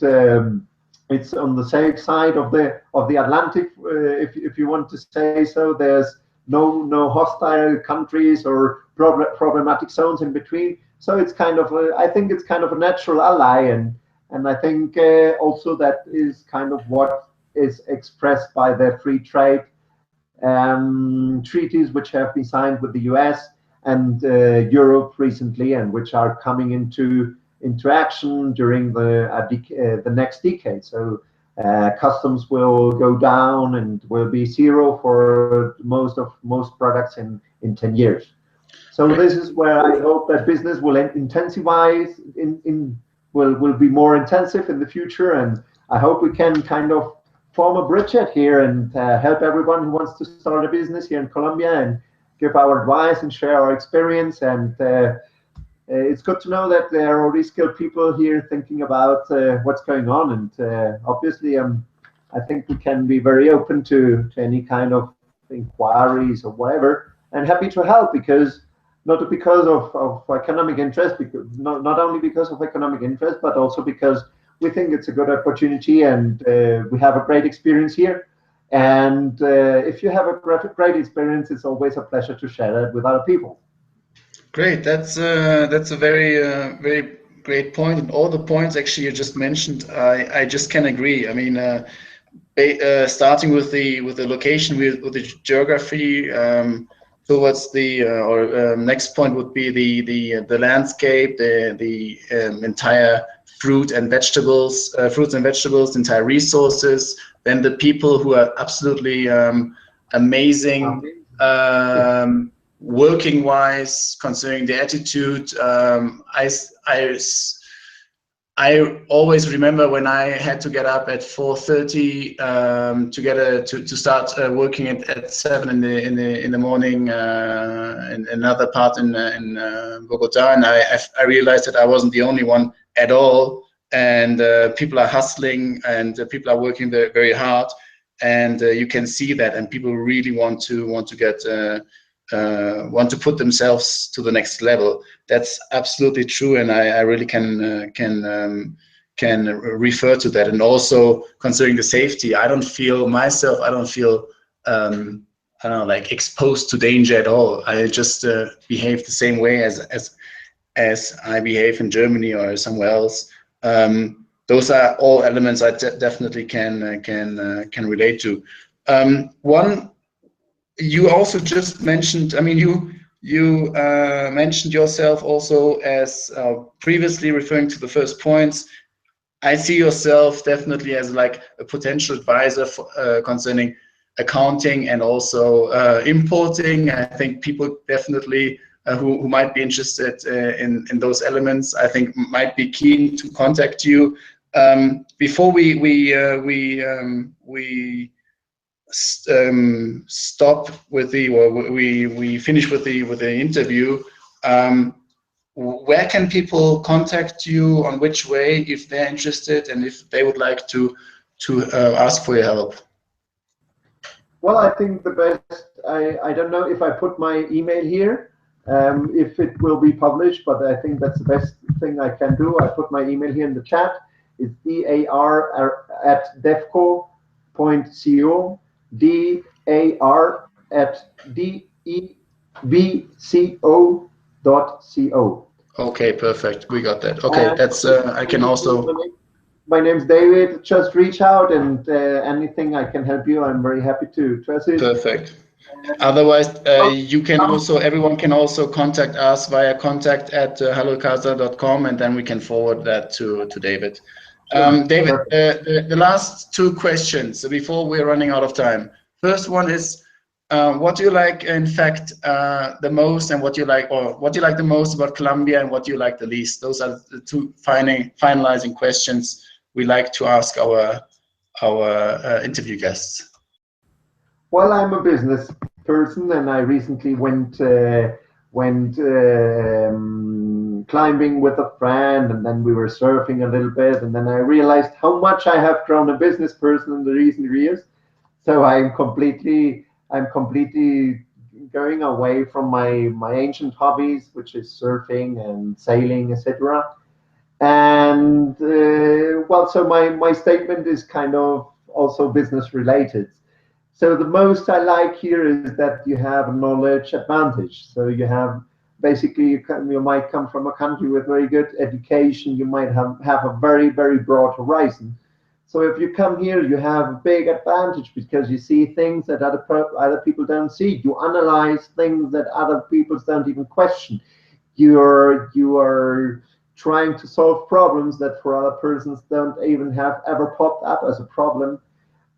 it's on the safe side of the Atlantic, if you want to say so. There's no hostile countries or problematic zones in between. So it's kind of I think it's kind of a natural ally, and I think also that is kind of what is expressed by the free trade treaties which have been signed with the US and Europe recently, and which are coming into action during the next decade. So customs will go down and will be zero for most products in 10 years. So this is where I hope that business will intensify, will be more intensive in the future, and I hope we can kind of form a bridgehead here and help everyone who wants to start a business here in Colombia and give our advice and share our experience. And it's good to know that there are already skilled people here thinking about what's going on. And obviously, I think we can be very open to any kind of inquiries or whatever, and happy to help, because not because of economic interest, because not only because of economic interest, but also because we think it's a good opportunity, and we have a great experience here. And if you have a great experience, it's always a pleasure to share that with other people. Great. That's a very great point, and all the points actually you just mentioned, I just can agree. I mean, starting with the location, with the geography. Towards the next point would be the landscape, the entire fruits and vegetables, entire resources. Then the people who are absolutely amazing, working wise, considering the attitude. I always remember when I had to get up at 4:30 to start working at 7 in the morning in another part in Bogotá, and I realized that I wasn't the only one at all, and people are hustling, and people are working very, very hard, and you can see that, and people really want to get want to put themselves to the next level. That's absolutely true, and I really can refer to that. And also considering the safety, I don't feel I don't know, like exposed to danger at all. I just behave the same way as I behave in Germany or somewhere else. Those are all elements I definitely can relate to. One, you also just mentioned, I mean, you mentioned yourself also as previously referring to the first points. I see yourself definitely as like a potential advisor for, concerning accounting and also importing. I think people definitely who might be interested in those elements, I think might be keen to contact you. Before we stop with the, or we finish with the interview, where can people contact you, on which way, if they're interested and if they would like to ask for your help? Well, I think the best, I don't know if I put my email here, if it will be published, but I think that's the best thing I can do. I put my email here in the chat. It's dar@devco.co, dar@devco.co. Okay, perfect. We got that. Okay, and that's I can also. My name's David. Just reach out, and anything I can help you, I'm very happy to assist. Perfect. Otherwise, you can also, everyone can also contact us via contact@hallocasa.com, and then we can forward that to David. David, the last two questions before we're running out of time. First one is, what do you like, in fact, the most, and what do you like the most about Colombia, and what do you like the least? Those are the two finalizing questions we like to ask our interview guests. Well, I'm a business person, and I recently went climbing with a friend, and then we were surfing a little bit, and then I realized how much I have grown a business person in the recent years. So I'm completely going away from my ancient hobbies, which is surfing and sailing, etc. And well, so my statement is kind of also business related. So the most I like here is that you have a knowledge advantage. So you have basically you might come from a country with very good education. You might have a very broad horizon. So if you come here, you have a big advantage because you see things that other people don't see. You analyze things that other people don't even question. You are trying to solve problems that for other persons don't even have ever popped up as a problem.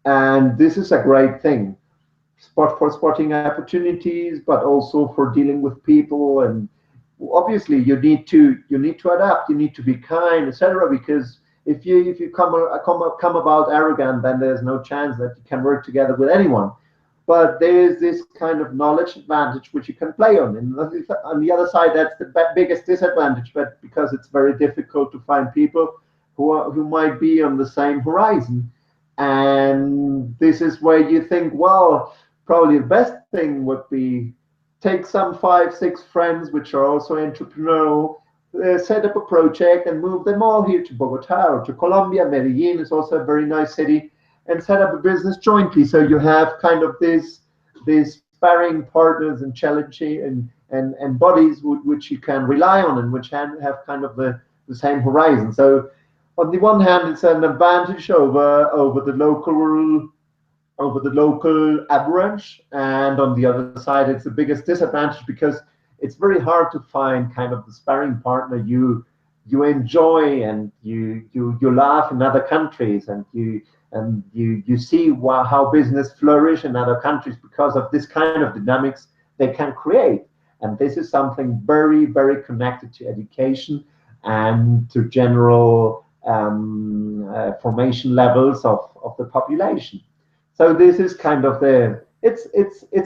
And this is a great thing for spotting opportunities, but also for dealing with people. And obviously you need to adapt, you need to be kind, etc. Because if you come about arrogant, then there's no chance that you can work together with anyone. But there is this kind of knowledge advantage which you can play on. And on the other side, that's the biggest disadvantage, but because it's very difficult to find people who might be on the same horizon. And this is where you think, well, probably the best thing would be take some 5, 6 friends which are also entrepreneurial, set up a project and move them all here to Bogotá or to Colombia. Medellin is also a very nice city, and set up a business jointly. So you have kind of these sparring partners and challenging and bodies which you can rely on and which have kind of the same horizon. So on the one hand, it's an advantage over the local average, and on the other side, it's the biggest disadvantage because it's very hard to find kind of the sparring partner you enjoy and you laugh in other countries, and you see how business flourish in other countries because of this kind of dynamics they can create. And this is something very connected to education and to general formation levels of the population. So this is kind of it's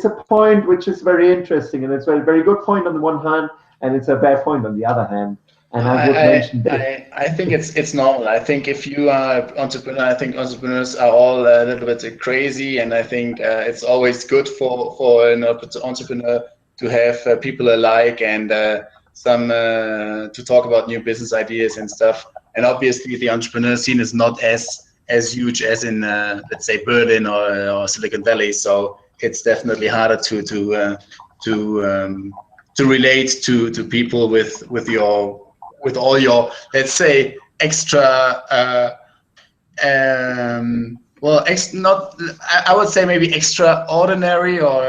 a point which is very interesting, and it's a very good point on the one hand, and it's a bad point on the other hand. And I would mention this. I think it's normal. I think if you are entrepreneur, I think entrepreneurs are all a little bit crazy, and I think it's always good for an entrepreneur to have people alike and some to talk about new business ideas and stuff. And obviously, the entrepreneur scene is not as huge as in let's say Berlin or Silicon Valley. So it's definitely harder to relate to people with all your, let's say, extra not, I would say maybe extraordinary or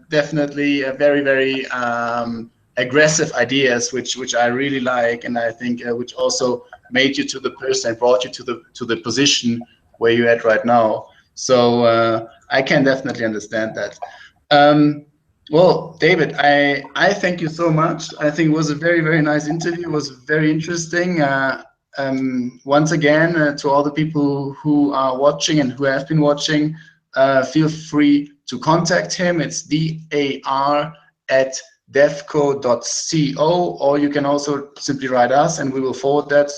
definitely a very aggressive ideas, which I really like, and I think which also made you to the person and brought you to the position where you're at right now. So I can definitely understand that. Well, David, I thank you so much. I think it was a very nice interview. It was very interesting. Once again, to all the people who are watching and who have been watching, feel free to contact him. It's dar@devco.co, or you can also simply write us and we will forward that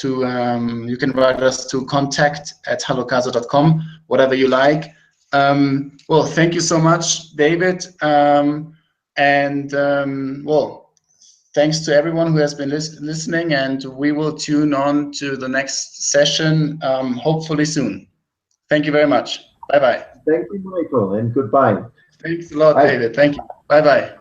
you can write us to contact@hallocasa.com, whatever you like. Well, thank you so much, David. Well, thanks to everyone who has been listening, and we will tune on to the next session hopefully soon. Thank you very much. Bye-bye. Thank you, Michael, and goodbye. Thanks a lot, Bye. David. Thank you. Bye-bye.